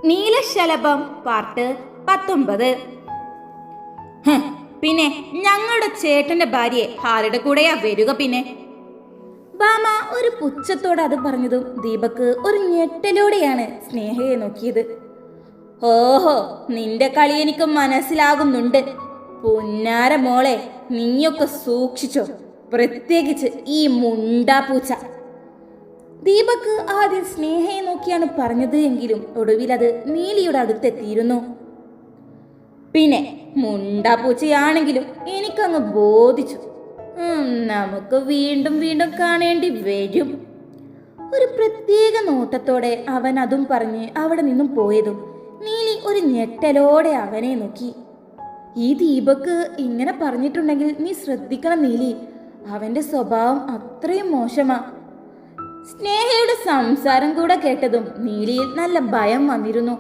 നീലശലഭം part 19. പിന്നെ ഞങ്ങളുടെ ചേട്ടന്റെ ഭാര്യയെ ആരുടെ കൂടെയാ വരിക? പിന്നെ ബാമ ഒരു പുച്ഛത്തോടെ അത് പറഞ്ഞതും ദീപക് ഒരു ഞെട്ടലോടെയാണ് സ്നേഹയെ നോക്കിയത്. ഓഹോ, നിന്റെ കളി എനിക്ക് മനസ്സിലാകുന്നുണ്ട്. പുന്നാര മോളെ, നീയൊക്കെ സൂക്ഷിച്ചോ, പ്രത്യേകിച്ച് ഈ മുണ്ടാപ്പൂച്ച. ദീപക് ആദ്യം സ്നേഹയെ നോക്കിയാണ് പറഞ്ഞത് എങ്കിലും ഒടുവിൽ അത് നീലിയുടെ അടുത്തെത്തിയിരുന്നു. പിന്നെ മുണ്ടാപ്പൂച്ചയാണെങ്കിലും എനിക്കങ്ങ് ബോധിച്ചു, നമുക്ക് വീണ്ടും വീണ്ടും കാണേണ്ടി വരും. ഒരു പ്രത്യേക നോട്ടത്തോടെ അവൻ അതും പറഞ്ഞ് അവിടെ നിന്നും പോയതും നീലി ഒരു ഞെട്ടലോടെ അവനെ നോക്കി. ഈ ദീപക് ഇങ്ങനെ പറഞ്ഞിട്ടുണ്ടെങ്കിൽ നീ ശ്രദ്ധിക്കണം നീലി, അവന്റെ സ്വഭാവം അത്രയും മോശമാ. സ്നേഹയുടെ സംസാരം കൂടെ കേട്ടതും നീലിയിൽ നല്ല ഭയം വന്നിരുന്നു.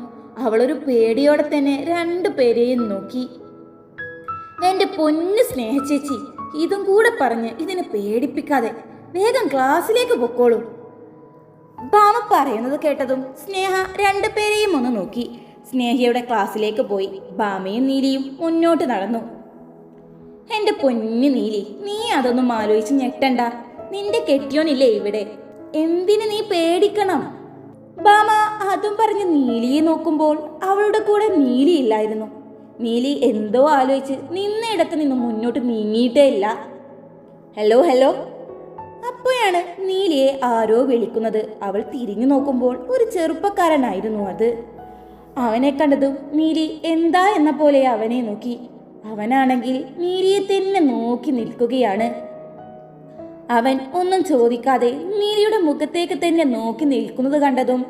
അവളൊരു പേടിയോടെ തന്നെ രണ്ടുപേരെയും നോക്കി. എന്റെ പൊന്നു സ്നേഹ ചേച്ചി, ഇതും കൂടെ പറഞ്ഞ് ഇതിനെ പേടിപ്പിക്കാതെ വേഗം ക്ലാസ്സിലേക്ക് പൊക്കോളൂ. ഭാമ പറയുന്നത് കേട്ടതും സ്നേഹ രണ്ടുപേരെയും ഒന്ന് നോക്കി സ്നേഹയുടെ ക്ലാസ്സിലേക്ക് പോയി. ഭാമയും നീലിയും മുന്നോട്ട് നടന്നു. എന്റെ പൊന്നു നീലി, നീ അതൊന്നും ആലോചിച്ച് ഞെട്ടണ്ട. നിന്റെ കെട്ടിയോനില്ലേ ഇവിടെ, എന്തിന് നീ പേടിക്കണം? ഭാമ അതും പറഞ്ഞ് നീലിയെ നോക്കുമ്പോൾ അവളുടെ കൂടെ നീലി ഇല്ലായിരുന്നു. നീലി എന്തോ ആലോചിച്ച് നിന്നയിടത്ത് നിന്ന് മുന്നോട്ട് നീങ്ങിയിട്ടേ ഇല്ല. Hello hello. അപ്പോഴാണ് നീലിയെ ആരോ വിളിക്കുന്നത്. അവൾ തിരിഞ്ഞു നോക്കുമ്പോൾ ഒരു ചെറുപ്പക്കാരനായിരുന്നു അത്. അവനെ കണ്ടതും നീലി എന്താ എന്ന പോലെ അവനെ നോക്കി. അവനാണെങ്കിൽ നീലിയെ തന്നെ നോക്കി നിൽക്കുകയാണ്. അവൻ ഒന്നും ചോദിക്കാതെ നീലിയുടെ മുഖത്തേക്ക് തന്നെ നോക്കി നിൽക്കുന്നത് കണ്ടതും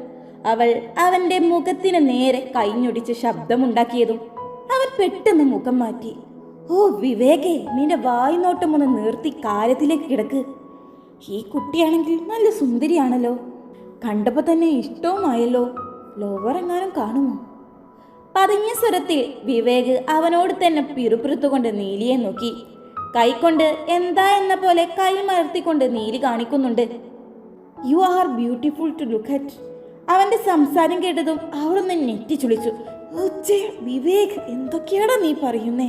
അവൾ അവന്റെ മുഖത്തിന് നേരെ കൈഞ്ഞൊടിച്ച് ശബ്ദമുണ്ടാക്കിയതും അവൻ പെട്ടെന്ന് മുഖം മാറ്റി. ഓ വിവേകേ, നിന്റെ വായ്നോട്ടം ഒന്ന് നിർത്തി കാര്യത്തിലേക്ക് കിടക്ക്. ഈ കുട്ടിയാണെങ്കിൽ നല്ല സുന്ദരിയാണല്ലോ, കണ്ടപ്പോ തന്നെ ഇഷ്ടവുമായല്ലോ. ലോവർ എങ്ങാനും കാണുമോ? പതിഞ്ഞ സ്വരത്തിൽ വിവേക് അവനോട് തന്നെ പിറുപിറുത്തുകൊണ്ട് നീലിയെ നോക്കി. കൈക്കൊണ്ട് എന്താ എന്ന പോലെ കൈ മലർത്തിക്കൊണ്ട് നീലി കാണിക്കുന്നുണ്ട്. You are beautiful to look at. അവന്റെ സംസാരം കേട്ടതും അവളൊന്ന് ഞെട്ടിച്ചുളിച്ചു. വിവേക്, എന്തൊക്കെയാടാ നീ പറയുന്നേ?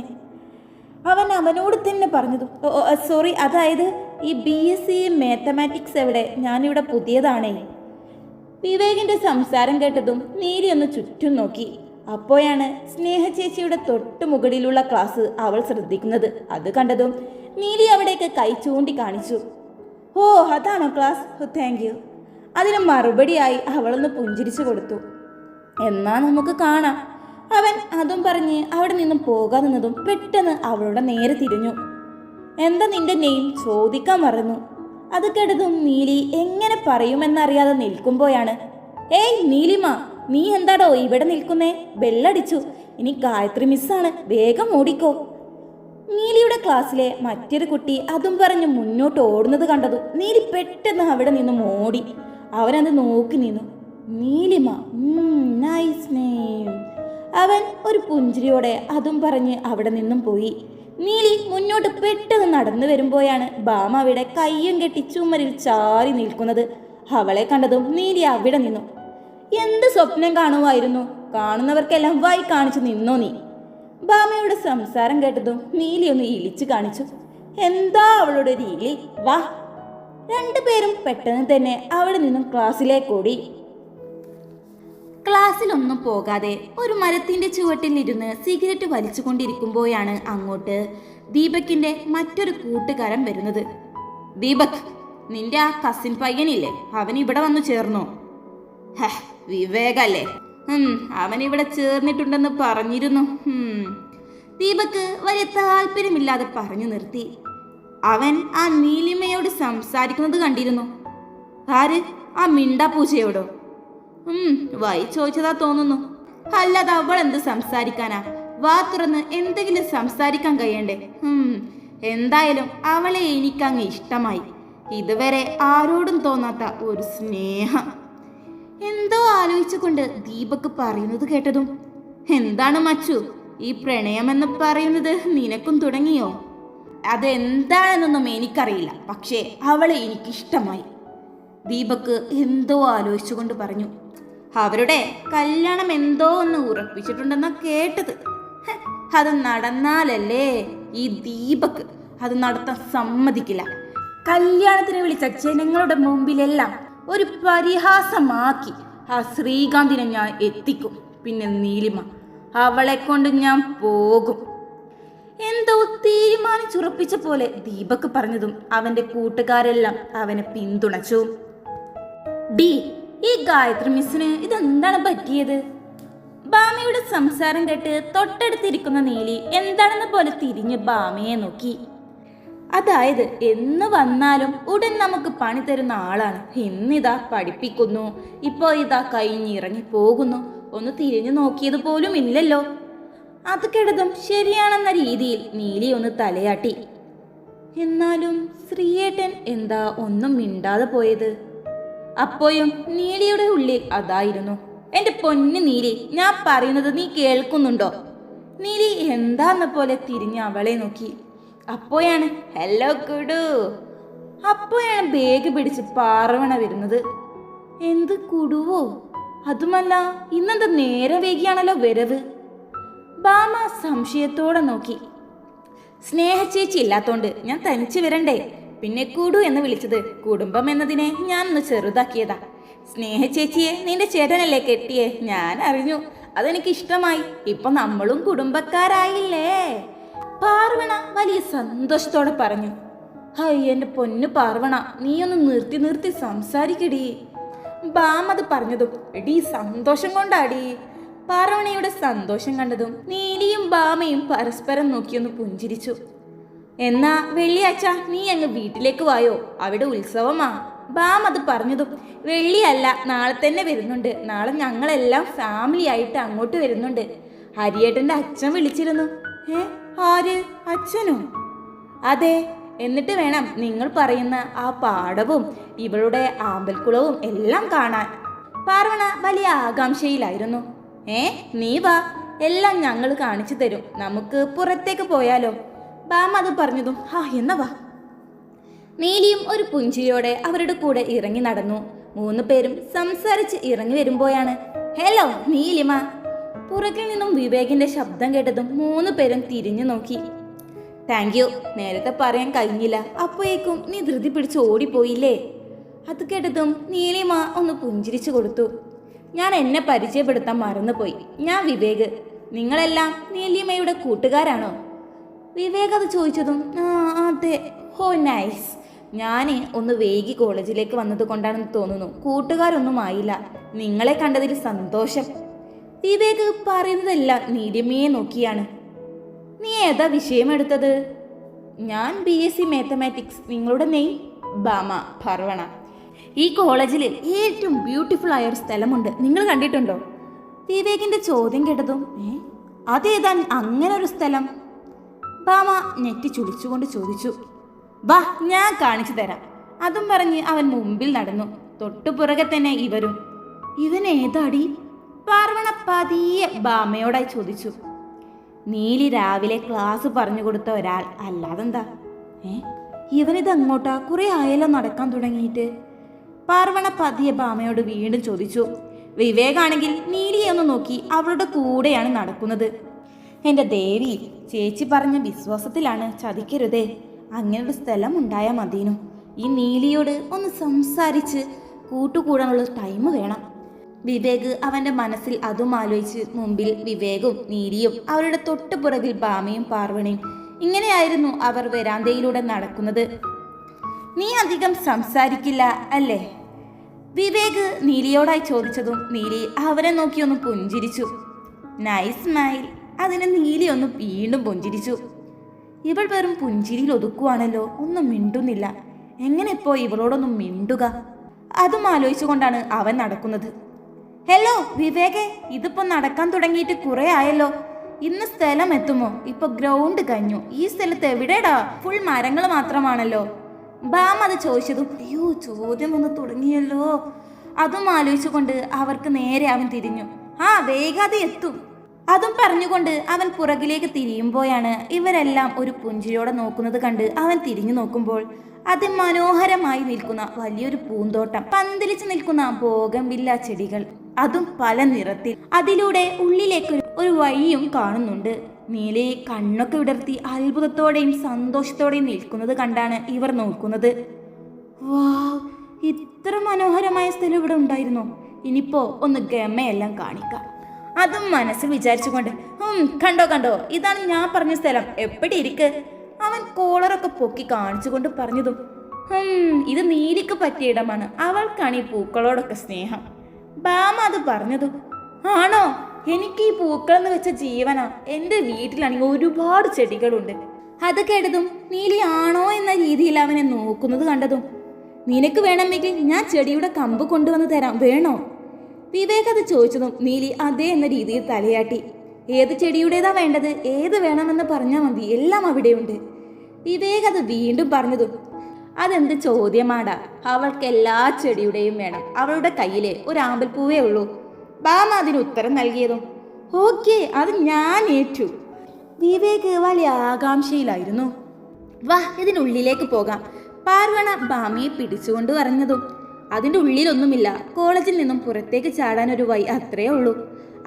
അവൻ അവനോട് തന്നെ പറഞ്ഞതും സോറി, അതായത് ഈ BSc മാത്തമാറ്റിക്സ് എവിടെ? ഞാനിവിടെ പുതിയതാണേ. വിവേകിന്റെ സംസാരം കേട്ടതും നീലി ഒന്ന് ചുറ്റും നോക്കി. അപ്പോഴാണ് സ്നേഹ ചേച്ചിയുടെ തൊട്ടു മുകളിലുള്ള ക്ലാസ് അവൾ ശ്രദ്ധിക്കുന്നത്. അത് കണ്ടതും നീലി അവിടേക്ക് കൈ ചൂണ്ടി കാണിച്ചു. ഓ, അതാണോ ക്ലാസ്? Thank you. അതിന് മറുപടിയായി അവളൊന്ന് പുഞ്ചിരിച്ചു കൊടുത്തു. എന്നാ നമുക്ക് കാണാം. അവൻ അതും പറഞ്ഞ് അവിടെ നിന്നും പോകാൻ നിന്നതും പെട്ടെന്ന് അവളുടെ നേരെ തിരിഞ്ഞു. എന്താ നിന്റെ നെയിം ചോദിക്കാൻ മറന്നു. അത് കേട്ടതും നീലി എങ്ങനെ പറയുമെന്നറിയാതെ നിൽക്കുമ്പോഴാണ്, ഏയ് നീലിമ, നീ എന്താടോ ഇവിടെ നിൽക്കുന്നേ? ബെല്ലടിച്ചു. ഇനി ഗായത്രി മിസ്സാണ്, വേഗം ഓടിക്കോ. നീലിയുടെ ക്ലാസ്സിലെ മറ്റൊരു കുട്ടി അതും പറഞ്ഞ് മുന്നോട്ട് ഓടുന്നത് കണ്ടതു നീലി പെട്ടെന്ന് അവിടെ നിന്നും ഓടി. അവനത് നോക്കി നിന്നു. നീലിമ, നൈസ് നെയിം. അവൻ ഒരു പുഞ്ചിരിയോടെ അതും പറഞ്ഞ് അവിടെ നിന്നും പോയി. നീലി മുന്നോട്ട് പെട്ടെന്ന് നടന്നു വരുമ്പോഴാണ് ഭാമ അവിടെ കയ്യും കെട്ടി ചുമരിൽ ചാരി നിൽക്കുന്നത്. അവളെ കണ്ടതും നീലി അവിടെ നിന്നു. എന്ത് സ്വപ്നം കാണുമായിരുന്നു? കാണുന്നവർക്കെല്ലാം വായി കാണിച്ചു നിന്നോ നീ? ഭാമയുടെ സംസാരം കേട്ടതും നീലി ഒന്ന് ഇളിച്ചു കാണിച്ചു. എന്താ അവളുടെ രീതി? വാ. രണ്ടുപേരും പെട്ടെന്ന് തന്നെ അവിടെ നിന്നും ക്ലാസ്സിലേക്ക് ഓടി. ക്ലാസ്സിലൊന്നും പോകാതെ ഒരു മരത്തിന്റെ ചുവട്ടിൽ ഇരുന്ന് സിഗരറ്റ് വലിച്ചുകൊണ്ടിരിക്കുമ്പോഴാണ് അങ്ങോട്ട് ദീപകിന്റെ മറ്റൊരു കൂട്ടുകാരൻ വരുന്നത്. ദീപക്, നിന്റെ ആ കസിൻ പയ്യനില്ലേ, അവൻ ഇവിടെ വന്നു ചേർന്നോ? വിവേകല്ലേ? അവൻ ഇവിടെ ചേർന്നിട്ടുണ്ടെന്ന് പറഞ്ഞിരുന്നു. ദീപക് വലിയ താല്പര്യമില്ലാതെ പറഞ്ഞു നിർത്തി. അവൻ ആ നീലിമയോട് സംസാരിക്കുന്നത് കണ്ടിരുന്നു. ആര്? ആ മിണ്ടാപ്പൂച്ചയോടോ? വായി ചോദിച്ചതാ തോന്നുന്നു. അല്ലാതെ അവൾ എന്ത് സംസാരിക്കാനാ? വാ തുറന്ന് എന്തെങ്കിലും സംസാരിക്കാൻ കഴിയണ്ടേ? എന്തായാലും അവളെ എനിക്കങ്ങ് ഇഷ്ടമായി. ഇതുവരെ ആരോടും തോന്നാത്ത ഒരു സ്നേഹം. എന്തോ ആലോചിച്ചുകൊണ്ട് ദീപക് പറയുന്നത് കേട്ടതും, എന്താണ് മച്ചു, ഈ പ്രണയമെന്ന് പറയുന്നത് നിനക്കും തുടങ്ങിയോ? അതെന്താണെന്നൊന്നും എനിക്കറിയില്ല, പക്ഷേ അവളെ എനിക്കിഷ്ടമായി. ദീപക് എന്തോ ആലോചിച്ചുകൊണ്ട് പറഞ്ഞു. അവരുടെ കല്യാണം എന്തോ ഒന്ന് ഉറപ്പിച്ചിട്ടുണ്ടെന്നാ കേട്ടത്. അത് നടന്നാലല്ലേ ഈ ദീപക് അത് നടത്താൻ സമ്മതിക്കില്ല. കല്യാണത്തിന് വിളിച്ച ജനങ്ങളുടെ മുമ്പിലെല്ലാം ഒരു പരിഹാസമാക്കി ആ ശ്രീകാന്തിനെ ഞാൻ എത്തിക്കും. പിന്നെ നീലിമ, അവളെ കൊണ്ട് ഞാൻ പോകും. എന്തോ തീരുമാനിച്ചുറപ്പിച്ച പോലെ ദീപക് പറഞ്ഞതും അവന്റെ കൂട്ടുകാരെല്ലാം അവനെ പിന്തുണച്ചു. ഡി, ഈ ഗായത്രി മിസ്സിന് ഇതെന്താണ് പറ്റിയത്? ബാമയുടെ സംസാരം കേട്ട് തൊട്ടടുത്തിരിക്കുന്ന നീലി എന്താണെന്ന പോലെ തിരിഞ്ഞ് ബാമയെ നോക്കി. അതായത് എന്ന് വന്നാലും ഉടൻ നമുക്ക് പണി തരുന്ന ആളാണ്. ഇന്നിതാ പഠിപ്പിക്കുന്നു, ഇപ്പോ ഇതാ കഴിഞ്ഞിറങ്ങി പോകുന്നു. ഒന്ന് തിരിഞ്ഞു നോക്കിയത് പോലും ഇല്ലല്ലോ. അത് കേട്ടതും ശരിയാണെന്ന രീതിയിൽ നീലി ഒന്ന് തലയാട്ടി. എന്നാലും ശ്രീയേട്ടൻ എന്താ ഒന്നും മിണ്ടാതെ പോയത്? അപ്പോഴും നീലിയുടെ ഉള്ളിൽ അതായിരുന്നു. എന്റെ പൊന്നു നീലി, ഞാൻ പറയുന്നത് നീ കേൾക്കുന്നുണ്ടോ? നീലി എന്താന്ന പോലെ തിരിഞ്ഞ് അവളെ നോക്കി. അപ്പോഴാണ് ഹലോ കുടു, അപ്പോഴാണ് ബാഗ് പിടിച്ച് പാർവണ വരുന്നത്. എന്ത് കുടുവോ? അതുമല്ല, ഇന്നെന്താ നേരെ വൈകിയാണല്ലോ വരവ്? ബാമ സംശയത്തോടെ നോക്കി. സ്നേഹച്ചേച്ചി ഇല്ലാത്തോണ്ട് ഞാൻ തനിച്ച് വരണ്ടേ? പിന്നെ കുടു എന്ന് വിളിച്ചത് കുടുംബം എന്നതിനെ ഞാൻ ഒന്ന് ചെറുതാക്കിയതാ. സ്നേഹച്ചേച്ചിയെ നിന്റെ ചേട്ടനല്ലേ കെട്ടിയേ? ഞാൻ അറിഞ്ഞു, അതെനിക്ക് ഇഷ്ടമായി. ഇപ്പൊ നമ്മളും കുടുംബക്കാരായില്ലേ? പാർവണ വലിയ സന്തോഷത്തോടെ പറഞ്ഞു. ഹൈ എന്റെ പൊന്നു പാർവണ, നീ ഒന്ന് നിർത്തി സംസാരിക്കടി. ബാം അത് പറഞ്ഞതും എടി സന്തോഷം കൊണ്ടാടി. പാർവണയുടെ സന്തോഷം കണ്ടതും നീലിയും ബാമയും പരസ്പരം നോക്കിയൊന്ന് പുഞ്ചിരിച്ചു. എന്നാ വെള്ളിയാഴ്ച നീ അങ്ങ് വീട്ടിലേക്ക് വായോ, അവിടെ ഉത്സവമാ. ബാം അത് പറഞ്ഞതും വെള്ളിയല്ല, നാളെ തന്നെ വരുന്നുണ്ട്. നാളെ ഞങ്ങളെല്ലാം ഫാമിലി ആയിട്ട് അങ്ങോട്ട് വരുന്നുണ്ട്. ഹരിയേട്ടന്റെ അച്ഛൻ വിളിച്ചിരുന്നു. ആര്? അച്ഛനോ? അതെ. എന്നിട്ട് വേണം നിങ്ങൾ പറയുന്ന ആ പാടവും ഇവളുടെ ആമ്പൽക്കുളവും എല്ലാം കാണാൻ. പാർവണ വലിയ ആകാംക്ഷയിലായിരുന്നു. നീ വാ, എല്ലാം ഞങ്ങൾ കാണിച്ചു തരും. നമുക്ക് പുറത്തേക്ക് പോയാലോ? ബാം അത് പറഞ്ഞതും എന്നാ വാ. നീലിയും ഒരു പുഞ്ചിരിയോടെ അവരുടെ കൂടെ ഇറങ്ങി നടന്നു. 3 പേരും സംസാരിച്ച് ഇറങ്ങി വരുമ്പോഴാണ് ഹലോ നീലിമ. പുറകിൽ നിന്നും വിവേകിന്റെ ശബ്ദം കേട്ടതും 3 പേരും തിരിഞ്ഞു നോക്കി. താങ്ക് യു, നേരത്തെ പറയാൻ കഴിഞ്ഞില്ല. അപ്പോഴേക്കും നീ ധൃതി പിടിച്ച് ഓടിപ്പോയില്ലേ? അത് കേട്ടതും നീലിമ ഒന്ന് പുഞ്ചിരിച്ചു കൊടുത്തു. ഞാൻ എന്നെ പരിചയപ്പെടുത്താൻ മറന്നുപോയി. ഞാൻ വിവേക്. നിങ്ങളെല്ലാം നീലിമയുടെ കൂട്ടുകാരാണോ? വിവേക് അത് ചോദിച്ചതും അതെ. ഹോ നൈസ്. ഞാൻ ഒന്ന് വൈകി കോളേജിലേക്ക് വന്നത് കൊണ്ടാണെന്ന് തോന്നുന്നു. കൂട്ടുകാരൊന്നും ആയില്ല. നിങ്ങളെ കണ്ടതിൽ സന്തോഷം. വിവേക് പറയുന്നതെല്ലാം നീലിമയെ നോക്കിയാണ്. നീ ഏതാ വിഷയം എടുത്തത്? ഞാൻ BSc മാത്തമാറ്റിക്സ്. നിങ്ങളുടെ നെയിം? ബാമ പർവണ. ഈ കോളേജിൽ ഏറ്റവും ബ്യൂട്ടിഫുൾ ആയ ഒരു സ്ഥലമുണ്ട്, നിങ്ങൾ കണ്ടിട്ടുണ്ടോ? വിവേകിന്റെ ചോദ്യം കേട്ടതും അതേതാ അങ്ങനെ ഒരു സ്ഥലം? ബാമ നെറ്റി ചുളിച്ചുകൊണ്ട് ചോദിച്ചു. വാ, ഞാൻ കാണിച്ചു തരാം. അതും പറഞ്ഞ് അവൻ മുമ്പിൽ നടന്നു. തൊട്ടുപുറകെ തന്നെ ഇവരും. ഇവൻ ഏതാടി? പാർവണ പതിയെ ബാമയോടായി ചോദിച്ചു. നീലി രാവിലെ ക്ലാസ് പറഞ്ഞു കൊടുത്ത ഒരാൾ, അല്ലാതെന്താ. ഇവനിത് അങ്ങോട്ടാ? കുറെ ആയല്ലോ നടക്കാൻ തുടങ്ങിയിട്ട്. പാർവണ പതിയെ ബാമയോട് വീണ്ടും ചോദിച്ചു. വിവേകാണെങ്കിൽ നീലിയെ ഒന്ന് നോക്കി അവളുടെ കൂടെയാണ് നടക്കുന്നത്. എൻ്റെ ദേവി, ചേച്ചി പറഞ്ഞ വിശ്വാസത്തിലാണ്, ചതിക്കരുതേ. അങ്ങനൊരു സ്ഥലം ഉണ്ടായാൽ മതിനു. ഈ നീലിയോട് ഒന്ന് സംസാരിച്ച് കൂട്ടുകൂടാനുള്ള ടൈം വേണം. വിവേക് അവൻ്റെ മനസ്സിൽ അതും ആലോചിച്ച് മുമ്പിൽ വിവേകും നീലിയും അവരുടെ തൊട്ടുപുറകിൽ ബാമയും പാർവണയും. ഇങ്ങനെയായിരുന്നു അവർ വരാന്തയിലൂടെ നടക്കുന്നത്. നീ അധികം സംസാരിക്കില്ല അല്ലേ? വിവേക് നീലിയോടായി ചോദിച്ചതും നീലി അവരെ നോക്കി ഒന്ന് പുഞ്ചിരിച്ചു. Nice smile. അതിന് നീലി ഒന്ന് വീണ്ടും പുഞ്ചിരിച്ചു. ഇവൾ വെറും പുഞ്ചിരിയിൽ ഒതുക്കുവാണല്ലോ, ഒന്നും മിണ്ടുന്നില്ല. എങ്ങനെ ഇപ്പോൾ ഇവളോടൊന്നും മിണ്ടുക? അതും ആലോചിച്ചുകൊണ്ടാണ് അവൻ നടക്കുന്നത്. ഹലോ വിവേകെ, ഇതിപ്പോ നടക്കാൻ തുടങ്ങിയിട്ട് കുറെ ആയല്ലോ. ഇന്ന് സ്ഥലം എത്തുമോ? ഇപ്പൊ ഗ്രൗണ്ട് കഴിഞ്ഞു. ഈ സ്ഥലത്ത് എവിടെടാ? ഫുൾ മരങ്ങൾ മാത്രമാണല്ലോ. ബാം അത് ചോദിച്ചതും അയ്യോ, ചോദ്യം ഒന്ന് തുടങ്ങിയല്ലോ. അതും ആലോചിച്ചുകൊണ്ട് അവർക്ക് നേരെ അവൻ തിരിഞ്ഞു. വേഗാതെ എത്തും. അതും പറഞ്ഞുകൊണ്ട് അവൻ പുറകിലേക്ക് തിരിയുമ്പോഴാണ് ഇവരെല്ലാം ഒരു പുഞ്ചിരിയോടെ നോക്കുന്നത് കണ്ട് അവൻ തിരിഞ്ഞു നോക്കുമ്പോൾ അതിമനോഹരമായി നിൽക്കുന്ന വലിയൊരു പൂന്തോട്ടം, പന്തലിച്ച് നിൽക്കുന്ന ബോഗൻവില്ല ചെടികൾ, അതും പല നിറത്തിൽ. അതിലൂടെ ഉള്ളിലേക്ക് ഒരു വഴിയും കാണുന്നുണ്ട്. നീലി കണ്ണൊക്കെ വിടർത്തി അത്ഭുതത്തോടെയും സന്തോഷത്തോടെയും നിൽക്കുന്നത് കണ്ടാണ് ഇവർ നോക്കുന്നത്. വാവ്, ഇത്ര മനോഹരമായ സ്ഥലം ഇവിടെ ഉണ്ടായിരുന്നോ? ഇനിയിപ്പോ ഒന്ന് ഗമയെല്ലാം കാണിക്കാം. അതും മനസ്സിൽ വിചാരിച്ചുകൊണ്ട് കണ്ടോ കണ്ടോ, ഇതാണ് ഞാൻ പറഞ്ഞ സ്ഥലം, എപ്പടി ഇരിക്ക്. അവൻ കോളറൊക്കെ പൊക്കി കാണിച്ചുകൊണ്ട് പറഞ്ഞതും ഇത് നീലിക്ക് പറ്റിയ ഇടമാണ്, അവൾക്കാണ് ഈ പൂക്കളോടൊക്കെ സ്നേഹം. ബാമ അത് പറഞ്ഞതും ആണോ, എനിക്ക് ഈ പൂക്കളെന്ന് വെച്ച ജീവനാ. എൻ്റെ വീട്ടിലാണെങ്കിൽ ഒരുപാട് ചെടികളുണ്ട്. അത് കേട്ടതും നീലി ആണോ എന്ന രീതിയിൽ അവനെ നോക്കുന്നത് കണ്ടതും നിനക്ക് വേണമെങ്കിൽ ഞാൻ ചെടിയുടെ കമ്പ് കൊണ്ടുവന്ന് തരാം, വേണോ? വിവേക് അത് ചോദിച്ചതും നീലി അതേ എന്ന രീതിയിൽ തലയാട്ടി. ഏത് ചെടിയുടേതാ വേണ്ടത്, ഏത് വേണമെന്ന് പറഞ്ഞാൽ മതി, എല്ലാം അവിടെയുണ്ട്. വിവേക് അത് വീണ്ടും പറഞ്ഞതും അതെന്ത് ചോദ്യമാടാ, അവൾക്ക് എല്ലാ ചെടിയുടെയും വേണം, അവളുടെ കയ്യിലെ ഒരു ആമ്പൽപ്പൂവേ ഉള്ളൂ. ബാമ അതിന് ഉത്തരം നൽകിയതും ഓക്കെ, അത് ഞാൻ ഏറ്റു. വിവേക് വലിയ ആകാംക്ഷയിലായിരുന്നു. വാ, ഇതിനുള്ളിലേക്ക് പോകാം, പാർവണ ബാമയെ പിടിച്ചുകൊണ്ട് പറഞ്ഞതും അതിൻ്റെ ഉള്ളിലൊന്നുമില്ല, കോളേജിൽ നിന്നും പുറത്തേക്ക് ചാടാൻ ഒരു വഴി അത്രേ ഉള്ളൂ.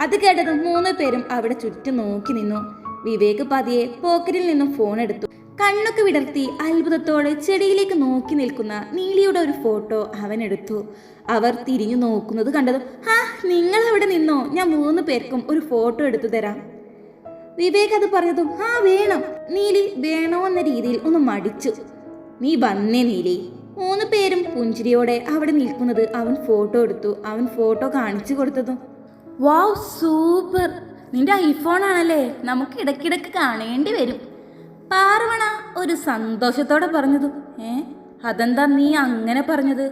അത് കേട്ടതും 3 പേരും അവിടെ ചുറ്റും നോക്കി നിന്നു. വിവേക് പതിയെ പോക്കറ്റിൽ നിന്നും ഫോൺ എടുത്തു. കണ്ണൊക്കെ വിടർത്തി അത്ഭുതത്തോടെ ചെടിയിലേക്ക് നോക്കി നിൽക്കുന്ന നീലിയുടെ ഒരു ഫോട്ടോ അവൻ എടുത്തു. അവർ തിരിഞ്ഞു നോക്കുന്നത് കണ്ടതും നിങ്ങൾ അവിടെ നിന്നോ, ഞാൻ 3 പേർക്കും ഒരു ഫോട്ടോ എടുത്തു തരാം. വിവേക് അത് പറഞ്ഞതും വേണം. നീലി വേണോ എന്ന രീതിയിൽ ഒന്ന് മടിച്ചു. നീ വന്നേ നീലി. 3 പേരും പുഞ്ചിരിയോടെ അവിടെ നിൽക്കുന്നത് അവൻ ഫോട്ടോ എടുത്തു. അവൻ ഫോട്ടോ കാണിച്ചു കൊടുത്തതും വാവ്, സൂപ്പർ, നിന്റെ ഐഫോൺ ആണല്ലേ, നമുക്ക് ഇടയ്ക്കിടയ്ക്ക് കാണേണ്ടി വരും. പാർവണ ഒരു സന്തോഷത്തോടെ പറഞ്ഞതും അതെന്താ നീ അങ്ങനെ പറഞ്ഞത്?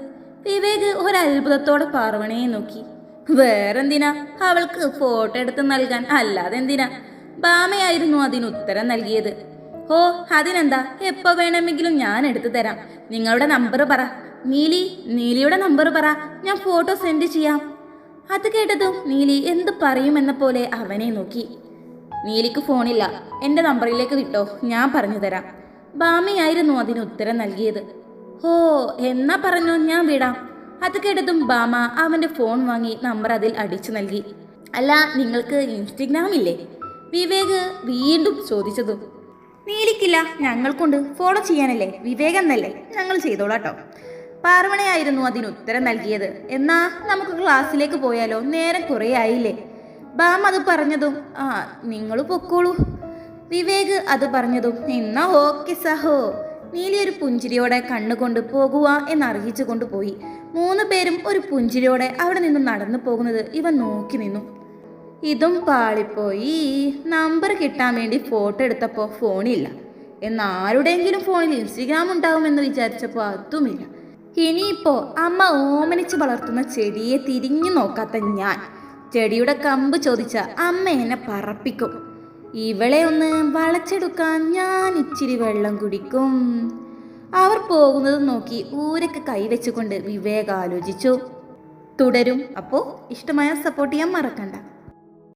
വിവേക് ഒരു അത്ഭുതത്തോടെ പാർവണയെ നോക്കി. വേറെന്തിനാ, അവൾക്ക് ഫോട്ടോ എടുത്ത് നൽകാൻ, അല്ലാതെ എന്തിനാ? ബാമയായിരുന്നു അതിന് ഉത്തരം നൽകിയത്. ഓ അതിനെന്താ, എപ്പോ വേണമെങ്കിലും ഞാൻ എടുത്തു തരാം. നിങ്ങളുടെ നമ്പർ പറ. നീലിയുടെ നമ്പർ പറ, ഞാൻ ഫോട്ടോ സെൻഡ് ചെയ്യാം. അത് കേട്ടതും നീലി എന്ത് പറയുമെന്ന പോലെ അവനെ നോക്കി. നീലിക്ക് ഫോണില്ല, എൻ്റെ നമ്പറിലേക്ക് വിട്ടോ, ഞാൻ പറഞ്ഞു തരാം. ബാമയായിരുന്നു അതിന് ഉത്തരം നൽകിയത്. ഓ എന്നാ പറഞ്ഞോ, ഞാൻ വിടാം. അത് കേട്ടതും ബാമ അവൻ്റെ ഫോൺ വാങ്ങി നമ്പർ അതിൽ അടിച്ചു നൽകി. അല്ല, നിങ്ങൾക്ക് ഇൻസ്റ്റഗ്രാം ഇല്ലേ? വിവേക് വീണ്ടും ചോദിച്ചതും നീലിക്കില്ല, ഞങ്ങൾക്കുണ്ട്, ഫോളോ ചെയ്യാനല്ലേ, വിവേക് എന്നല്ലേ, ഞങ്ങൾ ചെയ്തോളാട്ടോ. പാർവണയായിരുന്നു അതിന് ഉത്തരം നൽകിയത്. എന്നാ നമുക്ക് ക്ലാസ്സിലേക്ക് പോയാലോ, നേരം കുറേ ആയില്ലേ? ബാം അത് പറഞ്ഞതും നിങ്ങൾ പൊക്കോളൂ. വിവേക് അത് പറഞ്ഞതും എന്നാ ഓക്കെ സഹോ. നീലി ഒരു പുഞ്ചിരിയോടെ കണ്ണുകൊണ്ട് പോകുക എന്നറിയിച്ചു കൊണ്ടുപോയി. 3 പേരും ഒരു പുഞ്ചിരിയോടെ അവിടെ നിന്ന് നടന്നു പോകുന്നത് ഇവൻ നോക്കി നിന്നു. ഇതും പാളിപ്പോയി. നമ്പർ കിട്ടാൻ വേണ്ടി ഫോട്ടോ എടുത്തപ്പോൾ ഫോണില്ല. എന്നാരുടെയെങ്കിലും ഫോണിൽ ഇൻസ്റ്റഗ്രാം ഉണ്ടാവുമെന്ന് വിചാരിച്ചപ്പോൾ അതുമില്ല. ഇനിയിപ്പോൾ അമ്മ ഓമനിച്ച് വളർത്തുന്ന ചെടിയെ തിരിഞ്ഞു നോക്കാത്ത ഞാൻ ചെടിയുടെ കമ്പ് ചോദിച്ച അമ്മ എന്നെ പറപ്പിക്കും. ഇവളെ ഒന്ന് വളച്ചെടുക്കാൻ ഞാൻ ഇച്ചിരി വെള്ളം കുടിക്കും. അവർ പോകുന്നത് നോക്കി ഊരക്ക് കൈവച്ചുകൊണ്ട് വിവേക് ആലോചിച്ചു. തുടരും. അപ്പോൾ ഇഷ്ടമായ സപ്പോർട്ട് ചെയ്യാൻ മറക്കണ്ട.